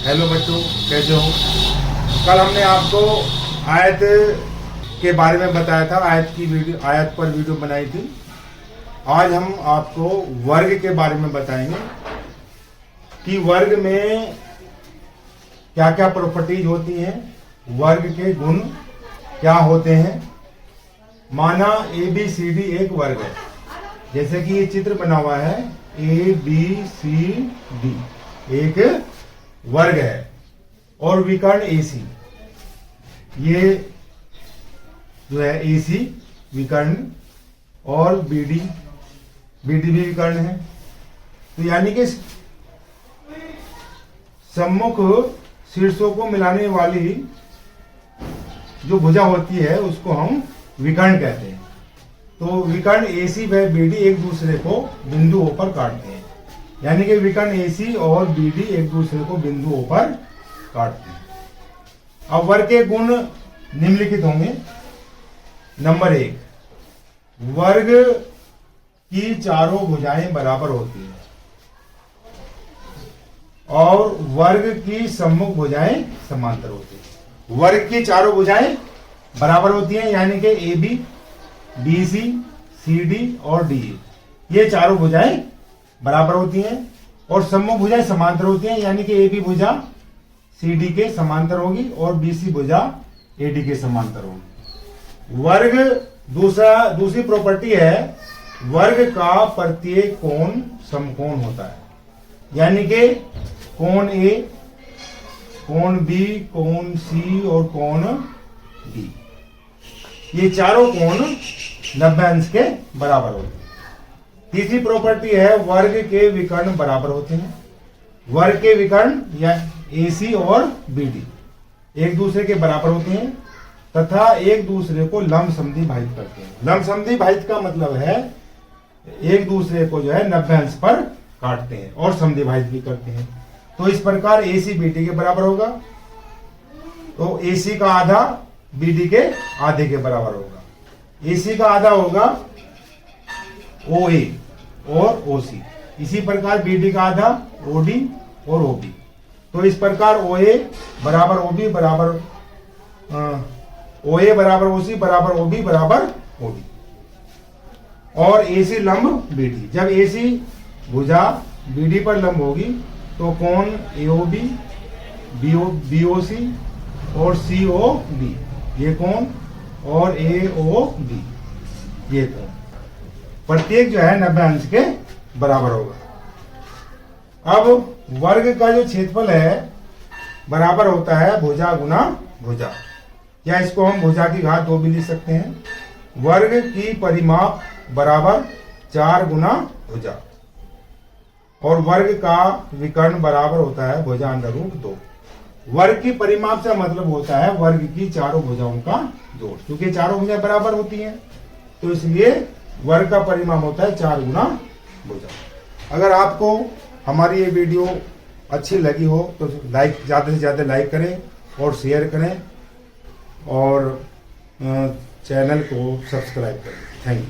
Hello बच्चों, कैसे हो। कल हमने आपको आयत के बारे में बताया था, आयत पर वीडियो बनाई थी। आज हम आपको वर्ग के बारे में बताएंगे कि वर्ग में क्या क्या प्रॉपर्टीज होती हैं, वर्ग के गुण क्या होते हैं। माना ABCD एक वर्ग है, जैसे कि ये चित्र बना हुआ है ABCD एक वर्ग है, और विकर्ण AC ये जो है AC विकर्ण, और BD भी विकर्ण है। तो यानी कि सम्मुख शीर्षों को मिलाने वाली जो भुजा होती है उसको हम विकर्ण कहते हैं। तो विकर्ण AC व BD एक दूसरे को बिंदुओं पर काटते हैं, यानी कि विकर्ण AC और BD एक दूसरे को बिंदुओं पर काटते हैं। अब वर्ग के गुण निम्नलिखित होंगे। नंबर 1, वर्ग की चारों भुजाएं बराबर होती हैं और वर्ग की सम्मुख भुजाएं समांतर होती हैं। वर्ग की चारों भुजाएं बराबर होती हैं, यानी कि AB, BC, CD और DE ये चारों भुजाएं बराबर होती हैं, और सम्मुख भुजाएं समांतर होती हैं, यानी कि AB भुजा CD के समांतर होगी और BC भुजा AD के समांतर होगी। वर्ग दूसरी प्रॉपर्टी है, वर्ग का प्रत्येक कोण समकोण होता है, यानी कि कोण A, कोण B, कोण C और कोण D ये चारों कोण 90 अंश के बराबर होते हैं। तीसरी प्रॉपर्टी है, वर्ग के विकर्ण बराबर होते हैं। वर्ग के विकर्ण या AC और BD एक दूसरे के बराबर होते हैं तथा एक दूसरे को लंब समद्वि भाजित करते हैं। लंब समद्वि भाजित का मतलब है एक दूसरे को जो है 90 अंश पर काटते हैं और समद्वि भाजित भी करते हैं। तो इस प्रकार AC BD के बराबर होगा, तो AC का आधा BD के आधे के बराबर होगा। AC का आधा होगा OA और OC, इसी प्रकार BD का आधा OD और OB। तो इस प्रकार OA बराबर OB बराबर OA बराबर OC बराबर OB बराबर OD, और AC लंब BD। जब AC भुजा BD पर लंब होगी तो कोण AOB, BOC और COD ये कोण और AOB ये कोण प्रत्येक जो है 90 अंश के बराबर होगा। अब वर्ग का जो क्षेत्रफल है बराबर होता है भुजा गुना भुजा, या इसको हम भुजा की घात 2 भी लिख सकते हैं। वर्ग की परिमाप बराबर 4 गुना भुजा, और वर्ग का विकर्ण बराबर होता है भुजा √ 2। वर्ग की परिमाप से मतलब होता है वर्ग की चारों भुजाओं का जोड़, क्योंकि चारों भुजाएं बराबर होती हैं तो इसलिए वर्ग का परिमाप होता है 4 गुना भुजा। अगर आपको हमारी ये वीडियो अच्छी लगी हो तो ज़्यादा से ज़्यादा लाइक करें और शेयर करें और चैनल को सब्सक्राइब करें। Thank you.